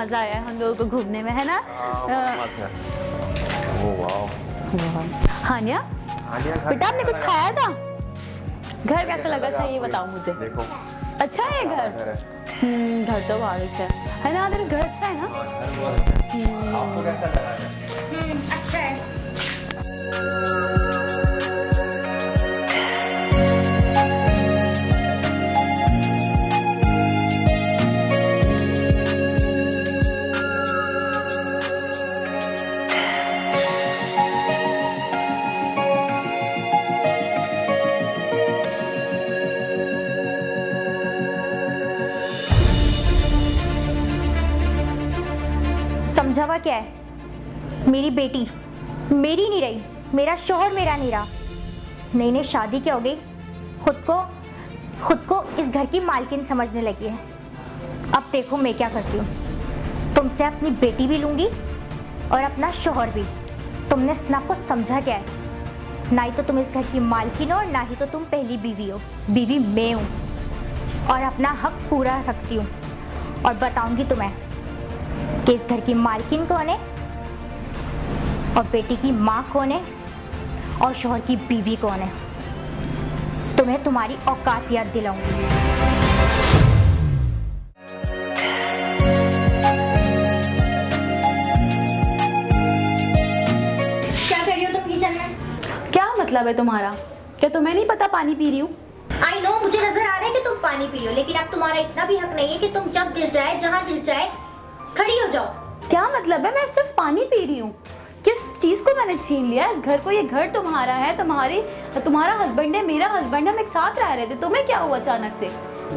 मजा आया हम लोगों को घूमने में, है ना? हानिया बेटा आपने कुछ खाया था? घर कैसा लगा था ये बताओ मुझे। देखो अच्छा है घर। घर तो बहुत अच्छा है ना? आदिल घर अच्छा है ना? आपको कैसा लगा? अच्छा है। समझावा क्या है? मेरी बेटी मेरी नहीं रही, मेरा शौहर मेरा नहीं रहा। नई नई शादी क्या हो गई, खुद को इस घर की मालकिन समझने लगी है। अब देखो मैं क्या करती हूँ, तुमसे अपनी बेटी भी लूंगी और अपना शौहर भी। तुमने अपने आप को समझा क्या है? ना ही तो तुम इस घर की मालकिन हो और ना ही तो तुम पहली बीवी हो। बीवी मैं हूँ और अपना हक पूरा रखती हूँ। और बताऊंगी तुम्हें कि इस घर की मालकिन कौन है और बेटी की माँ कौन है और शौहर की बीवी कौन है। तुम्हें तुम्हारी औकात याद दिलाऊंगी। क्या कर रही हो तुम किचन में? क्या मतलब है तुम्हारा? क्या तुम्हें नहीं पता पानी पी रही हूँ? आई नो, मुझे नजर आ रहा है कि तुम पानी पी रही हो, लेकिन अब तुम्हारा इतना भी हक नहीं है कि तुम जब दिल चाहे जहाँ दिल चाहे खड़ी हो जाओ। क्या मतलब है? मैं सिर्फ पानी पी रही हूँ। किस चीज को मैंने छीन लिया इस घर को? ये घर तुम्हारा है, तुम्हारा हस्बैंड है, मेरा हस्बैंड, हम एक साथ रह रहे थे। तुम्हें क्या हुआ अचानक से?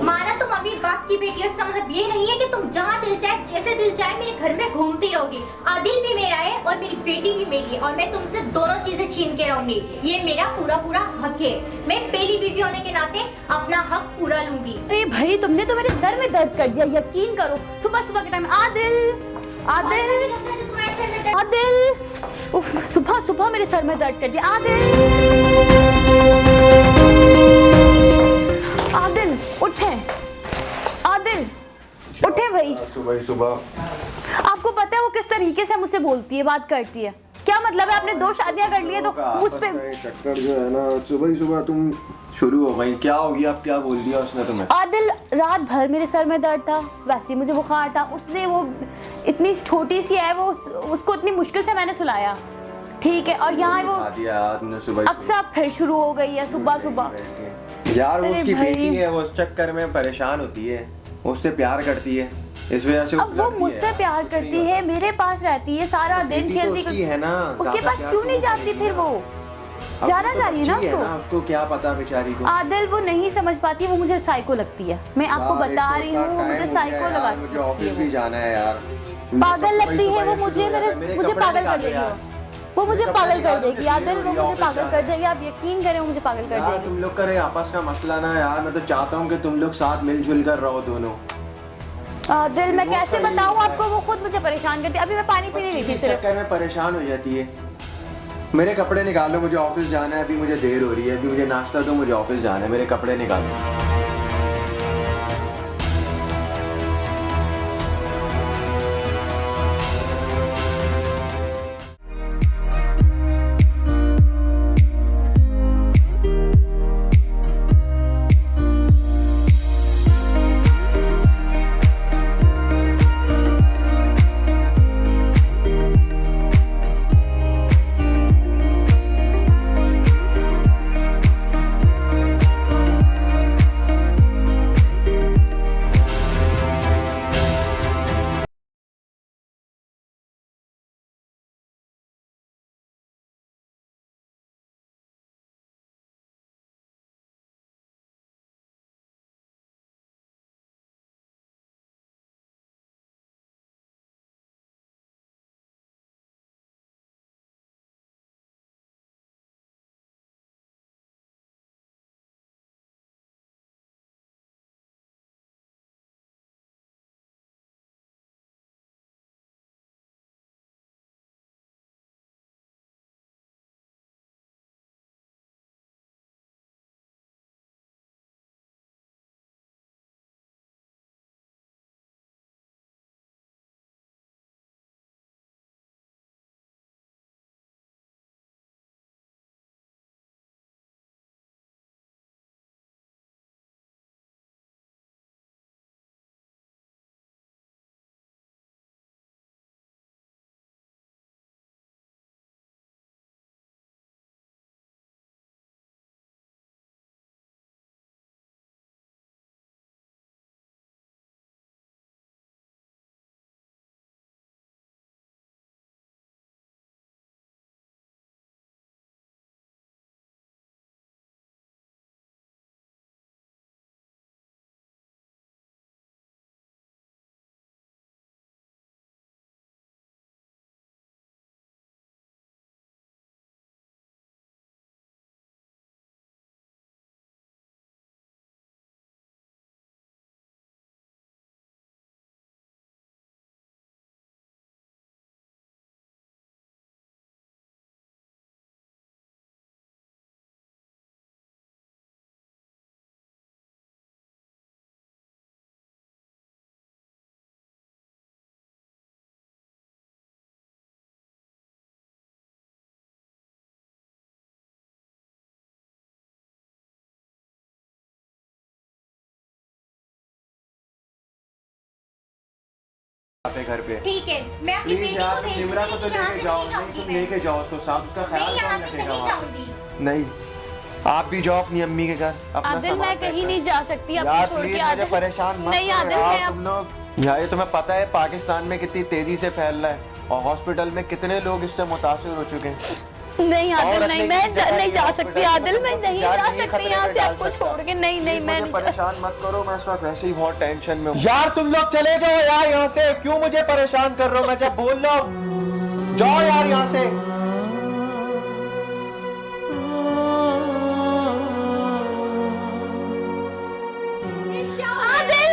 माना तुम अभी बाप की बेटी हो, इसका मतलब ये नहीं है कि तुम जहाँ दिल चाहे जैसे दिल चाहे मेरे घर में घूमती रहोगी। आदिल भी मेरा है और मेरी बेटी भी मेरी है और मैं तुमसे दोनों चीजें छीन के रहूंगी। ये मेरा पूरा हक है। मैं पहली बीवी होने के नाते अपना हक पूरा लूंगी। अरे भाई तुमने तो मेरे सर में दर्द कर दिया, यकीन करो। सुबह के टाइम आदिल उफ, सुबह मेरे सर में दर्द कर दिया। आदिल उठे भाई। सुबह आपको पता है वो किस तरीके से मुझसे बोलती है, बात करती है? क्या मतलब है? आपने 2 शादियां कर ली है तो मुझ पे चक्कर जो है ना, सुबह तुम शुरू हो गई। क्या हो गया? अब क्या बोल दिया उसने तुम्हें? आदिल रात भर मेरे सर में दर्द था, वैसे ही मुझे बुखार था। उसने वो इतनी छोटी सी है, वो उसको इतनी मुश्किल से मैंने सुलाया, ठीक है? और यहाँ वो अक्सर फिर शुरू हो गई है सुबह। यार वो उसकी बेटी है, वो उस चक्कर में परेशान होती है, उससे प्यार करती है, इस वजह से। अब वो मुझसे प्यार करती है, मेरे पास रहती है सारा दिन, खेलती है ना। उसके पास क्यों नहीं जाती फिर? वो जाना चाहिए ना उसको क्या पता बेचारी को। आदिल वो नहीं समझ पाती, वो मुझे साइको लगती है। मैं आपको बता रही हूँ, मुझे साइको लगा। मुझे ऑफिस भी जाना है यार। पागल लगती है वो मुझे पागल कर देगी। वो मुझे पागल कर देगी आदिल, वो मुझे पागल कर देगी। आप यकीन करें वो मुझे पागल कर देगी। तुम लोग करे आपस का मसला ना यार। मैं तो चाहता हूँ कि तुम लोग साथ मिलजुल कर रहो दोनों। आदिल मैं कैसे बताऊँ आपको, वो खुद मुझे परेशान करती है। अभी मैं पानी पीने गई थी सिर्फ। चक्कर में परेशान हो जाती है। मेरे कपड़े निकालो, मुझे ऑफिस जाना है। अभी मुझे देर हो रही है, अभी मुझे नाश्ता दो, मुझे ऑफिस जाना है। मेरे कपड़े निकालो। पे घर पे। ठीक है, मैं अपनी प्लीज बेटी यार, को भेज निम्रा दूंगी, को तो लेकिन यहाँ लेके से जाओ, नहीं नहीं जाऊंगी तुम मैं। लेके जाओ उसको साथ, उसका मैं ख्याल यहाँ कौन से रखेगा नहीं वहाँ पे? जाऊंगी। नहीं, आप भी जाओ अपनी अम्मी के घर, अपना आदिल सामान मैं पैक कहीं करो। नहीं जा सकती यार आपको छोड़ प्लीज के। मुझे आदिल परेशान मत नहीं, करो आदिल यार मैं तुम लोग। यार ये तुम्हें पता है पाकिस्तान में कितनी तेजी से फैल रहा है और हॉस्पिटल में कितने लोग इससे मुतासिर हो चुके हैं। नहीं और आदिल रखने नहीं, की मैं जगह नहीं नहीं जा है सकती हॉस्पिटल आदिल, में, मैं तुम नहीं यार जा नहीं सकती खतरे यहाँ में से डाल आपको सकता। छोड़ के। नहीं नहीं, प्लीज मैं मुझे नहीं जा परेशान मत करो, मैं इस वक्त वैसे ही बहुत टेंशन में हूँ। यार तुम लोग चले जाओ यार यहाँ से, क्यों मुझे परेशान कर रहे हो? मैं जब बोल रहा हूँ जाओ यार यहाँ से। आदिल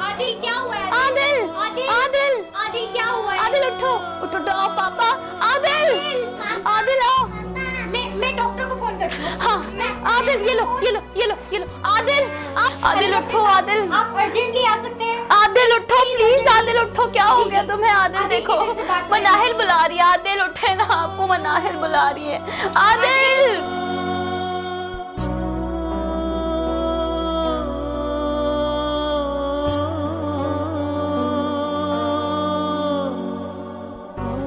आदिल क्या हुआ है? आदिल आदिल आदिल आदिल क्या हुआ है? आदिल उठो उठो उठो, आओ पापा। आदिल आदिल आओ। मैं डॉक्टर को फोन करती हूँ। हाँ आदिल ये लो ये लो ये लो ये लो। आदिल आदिल उठो आदिल, आप अर्जेंटली आ सकते हैं? आदिल उठो प्लीज। आदिल उठो, क्या हो जी, गया जी। तुम्हें? आदिल आदिल देखो की मेरे से बात करें। मनाहिल बुला रही है। आदिल उठे ना, आपको मनाहिल बुला रही है। आदिल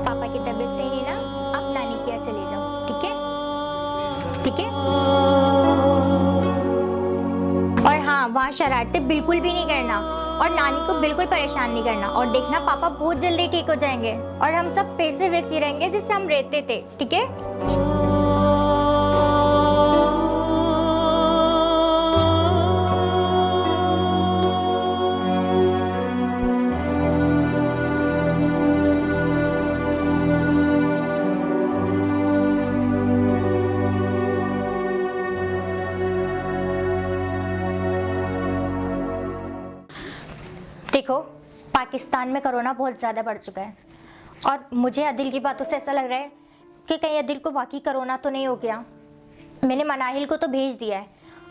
पापा की तबीयत सही नहीं ना, आप नानी के यहाँ चले जाओ, ठीक है? ठीक है? और हाँ, वहाँ शरारतें बिल्कुल भी नहीं करना और नानी को बिल्कुल परेशान नहीं करना। और देखना पापा बहुत जल्दी ठीक हो जाएंगे और हम सब फिर से वैसे रहेंगे जैसे हम रहते थे, ठीक है? देखो, पाकिस्तान में कोरोना बहुत ज़्यादा बढ़ चुका है और मुझे अदिल की बातों से ऐसा लग रहा है कि कहीं अदिल को वाकई कोरोना तो नहीं हो गया। मैंने मनाहिल को तो भेज दिया है।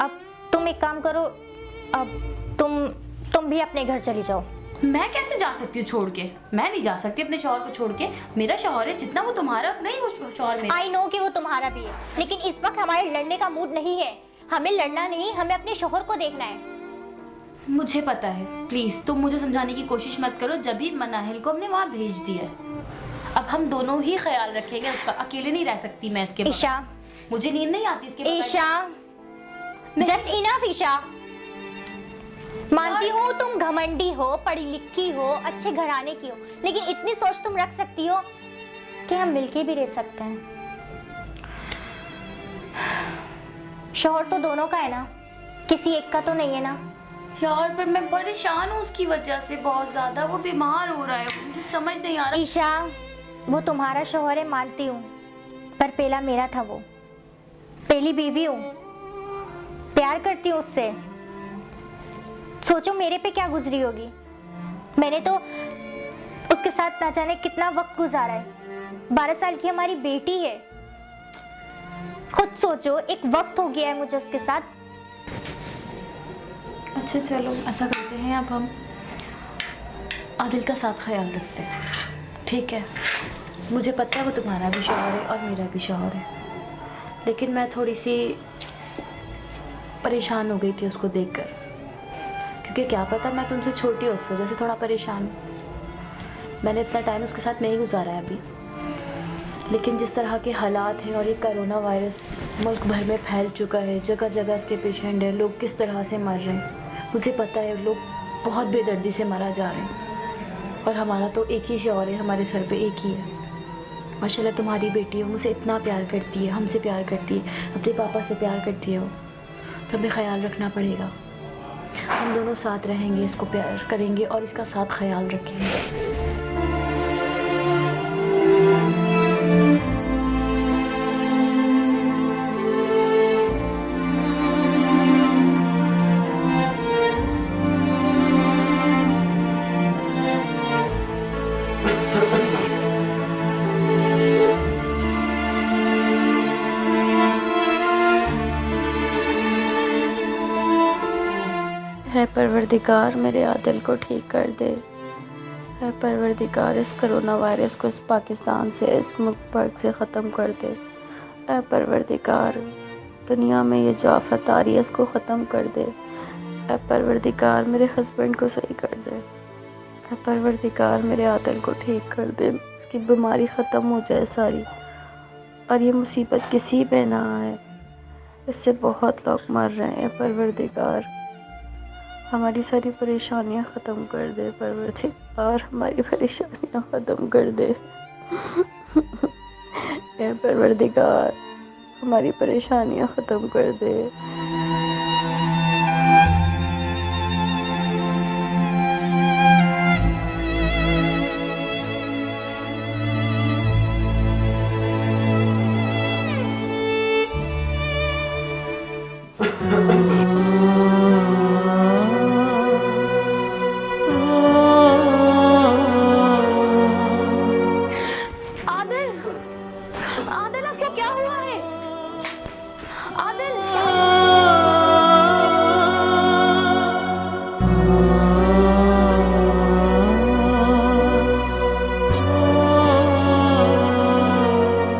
अब तुम एक काम करो, अब तुम भी अपने घर चली जाओ। मैं कैसे जा सकती हूँ छोड़ के? मैं नहीं जा सकती अपने शौहर को छोड़ के। मेरा शौहर है, जितना वो तुम्हारा उतना ही वो शौहर मेरा। आई नो कि वो तुम्हारा भी है, लेकिन इस वक्त हमारे लड़ने का मूड नहीं है। हमें लड़ना नहीं, हमें अपने शौहर को देखना है। मुझे पता है, प्लीज तुम मुझे समझाने की कोशिश मत करो। जब भी मनाहिल को हमने वहाँ भेज दिया है, अब हम दोनों ही ख्याल रखेंगे उसका। अकेले नहीं रह सकती मैं इसके बगैर। ईशा, मुझे नींद नहीं आती इसके बगैर। Isha, just enough Isha. मानती हूँ तुम घमंडी हो, पढ़ी लिखी हो, अच्छे घराने की हो, लेकिन इतनी सोच तुम रख सकती हो कि हम मिलके भी रह सकते हैं। शौहर तो दोनों का है ना, किसी एक का तो नहीं है ना। यार पर मैं परेशान हूँ उसकी वजह से बहुत ज्यादा। वो बीमार हो रहा है, मुझे समझ नहीं आ रहा। ईशा, वो तुम्हारा शौहर है मानती हूँ, पर पहला मेरा था। वो पहली बीवी हूँ, प्यार करती हूँ उससे। सोचो मेरे पे क्या गुजरी होगी। मैंने तो उसके साथ ना जाने कितना वक्त गुजारा है। 12 साल की हमारी बेटी है। खुद सोचो, एक वक्त हो गया है मुझे उसके साथ। अच्छा चलो ऐसा करते हैं, अब हम आदिल का साथ ख्याल रखते हैं, ठीक है? मुझे पता है वो तुम्हारा भी शौहर है और मेरा भी शौहर है, लेकिन मैं थोड़ी सी परेशान हो गई थी उसको देखकर, क्योंकि क्या पता मैं तुमसे छोटी हूँ, उस वजह से थोड़ा परेशान हूँ। मैंने इतना टाइम उसके साथ नहीं गुजारा है अभी, लेकिन जिस तरह के हालात हैं और ये कोरोना वायरस मुल्क भर में फैल चुका है, जगह जगह इसके पेशेंट हैं, लोग किस तरह से मर रहे हैं, मुझे पता है लोग बहुत बेदर्दी से मरा जा रहे हैं। और हमारा तो एक ही शौहर है, हमारे सर पे एक ही है। माशाल्लाह तुम्हारी बेटी है, मुझसे इतना प्यार करती है, हमसे प्यार करती है, अपने पापा से प्यार करती है वो, तो हमें ख्याल रखना पड़ेगा। हम दोनों साथ रहेंगे, इसको प्यार करेंगे और इसका साथ ख्याल रखेंगे। है परवरदिगार, मेरे आदिल को ठीक कर दे। है परवरदिगार, इस कोरोना वायरस को इस पाकिस्तान से, इस मुल्क भर से ख़त्म कर दे। है परवरदिगार, दुनिया में ये जो आफत आ रही है इसको ख़त्म कर दे। है परवरदिगार, मेरे हस्बैंड को सही कर दे। परवरदिगार मेरे आदिल को ठीक कर दे, उसकी बीमारी ख़त्म हो जाए सारी, और ये मुसीबत किसी पे ना आए। इससे बहुत लोग मर रहे हैं। परवरदिगार हमारी सारी परेशानियां ख़त्म कर दे। परवरदिगार हमारी परेशानियां ख़त्म कर दे। ए परवरदिगार हमारी परेशानियां ख़त्म कर दे। आदिल, आदिल आपको क्या हुआ है? आदिल,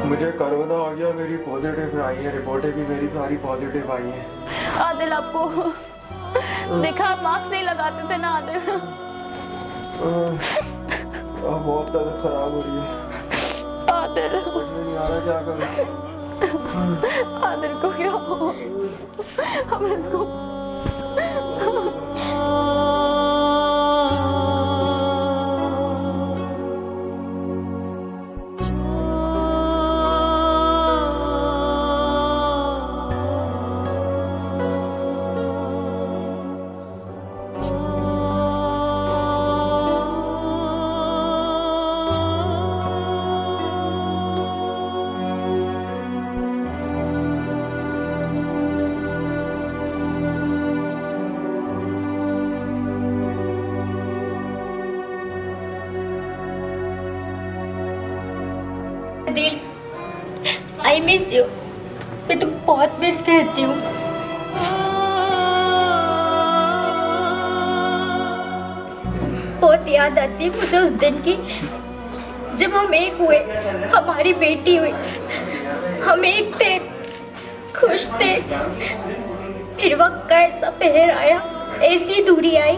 मुझे कोरोना हो गया, मेरी पॉजिटिव आई है, रिपोर्टें भी मेरी सारी पॉजिटिव आई हैं। आदिल आपको देखा, आप मास्क नहीं लगाते थे ना आदिल। अब बहुत तबीयत खराब हो रही है, आदिल, समझ में नहीं आ रहा क्या करूं। आदिल को क्या हो? हम इसको दिल, आई मिस यू। मैं तुम बहुत मिस करती हूँ। बहुत याद आती है मुझे उस दिन की, जब हम एक हुए, हमारी बेटी हुई। हम एक थे, खुश थे। फिर वक्त का ऐसा पहर आया, ऐसी दूरी आई,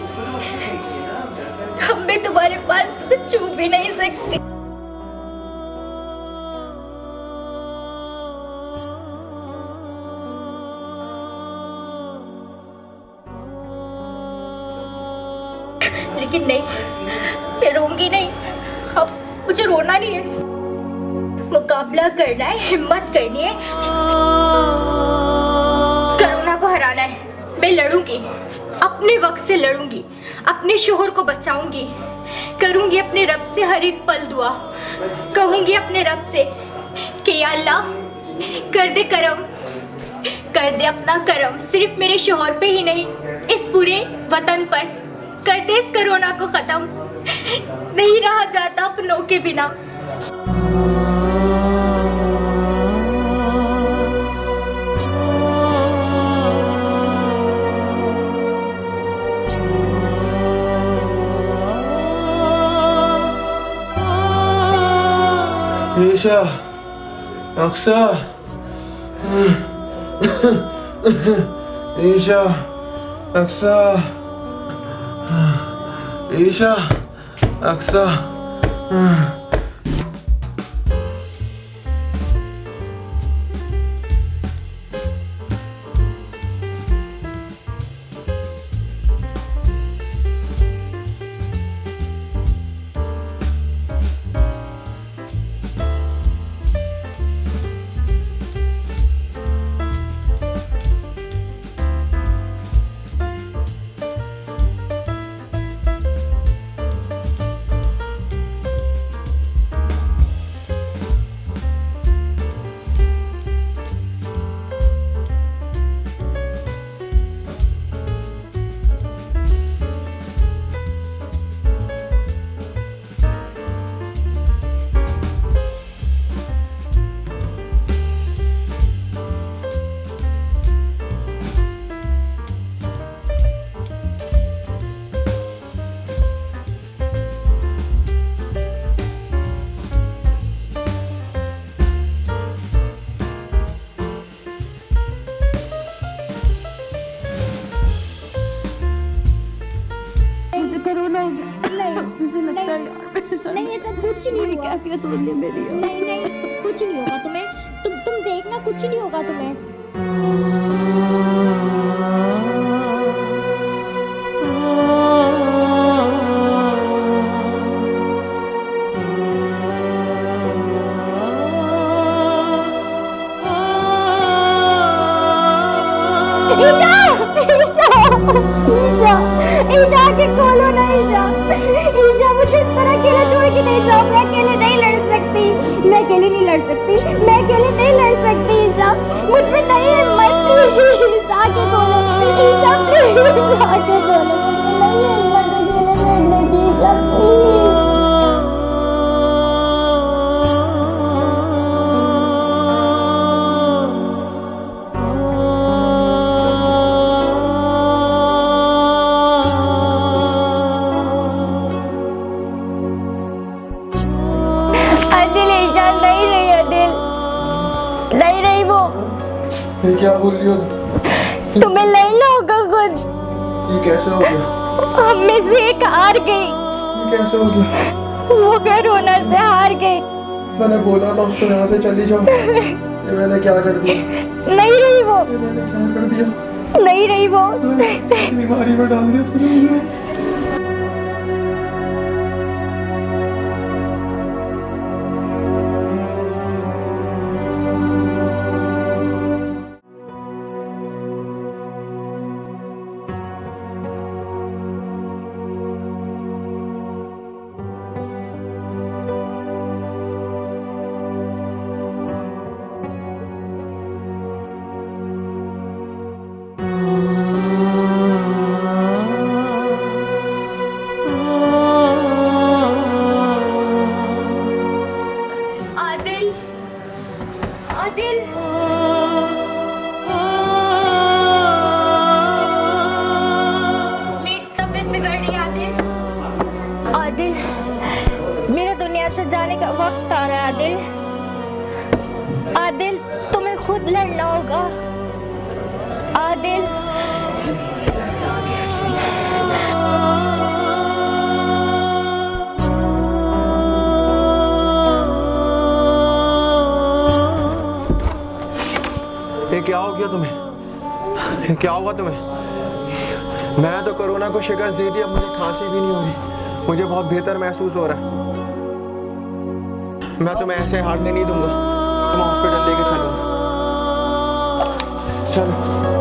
अब मैं तुम्हारे पास तुम्हें छू भी नहीं सकती। लेकिन नहीं, मैं रोऊंगी नहीं। अब मुझे रोना नहीं है, मुकाबला करना है, हिम्मत करनी है, कोरोना को हराना है। मैं लड़ूंगी, अपने वक्त से लड़ूंगी, अपने शोहर को बचाऊंगी, करूंगी अपने रब से हर एक पल दुआ, कहूंगी अपने रब से कि या अल्लाह कर दे करम, कर दे अपना करम, सिर्फ मेरे शोहर पे ही नहीं, इस पूरे वतन पर। कर दे इस कोरोना को खत्म, नहीं रहा जाता अपनों के बिना। ईशा, अक्सा, ईशा, अक्सा, ईशा, अक्सा। नहीं ऐसा कुछ नहीं होगा। कैफियत हो रही है मेरी। नहीं नहीं कुछ नहीं होगा तुम्हें, तुम देखना कुछ नहीं होगा तुम्हें। ईशा ईशा ईशा ईशा के खोलो ना ईशा। ईशा मुझे इस तरह अकेला छोड़ के नहीं जाओ, मैं अकेले नहीं लड़ सकती, मैं अकेले नहीं लड़ सकती, मैं अकेले नहीं लड़ सकती ईशा, मुझ में नहीं हिम्मत। प्लीज आके खोलो ईशा, प्लीज आके खोलो, मुझे नहीं हिम्मत अकेले लड़ने की ईशा प्लीज। अदिल ईशा नहीं रही, अदिल नहीं रही वो। ये क्या बोल रही हो? तुम्हें लड़ना होगा खुद, ये कैसे हो गया? हम में से एक हार गई, ये कैसे हो गया? वो कोरोना से हार गई। मैंने बोला ना उसको यहाँ से चली जाओ। ये मैंने क्या कर दिया? नहीं रही वो, ये मैंने क्या कर दिया? नहीं रही वो। बीमारी में डाल दिया तूने मुझे। आदिल आदिल मेरी तबीयत बिगड़ रही है आदिल। आदिल मेरा दुनिया से जाने का वक्त आ रहा है आदिल। आदिल तुम्हें खुद लड़ना होगा आदिल। ये क्या हो गया तुम्हें? ये क्या हुआ तुम्हें? मैं तो कोरोना को शिकस्त दे दी, अब मुझे खांसी भी नहीं हो रही, मुझे बहुत बेहतर महसूस हो रहा है। मैं तुम्हें ऐसे हारने नहीं दूंगा, तुम हॉस्पिटल लेके चलूंगा। चलो।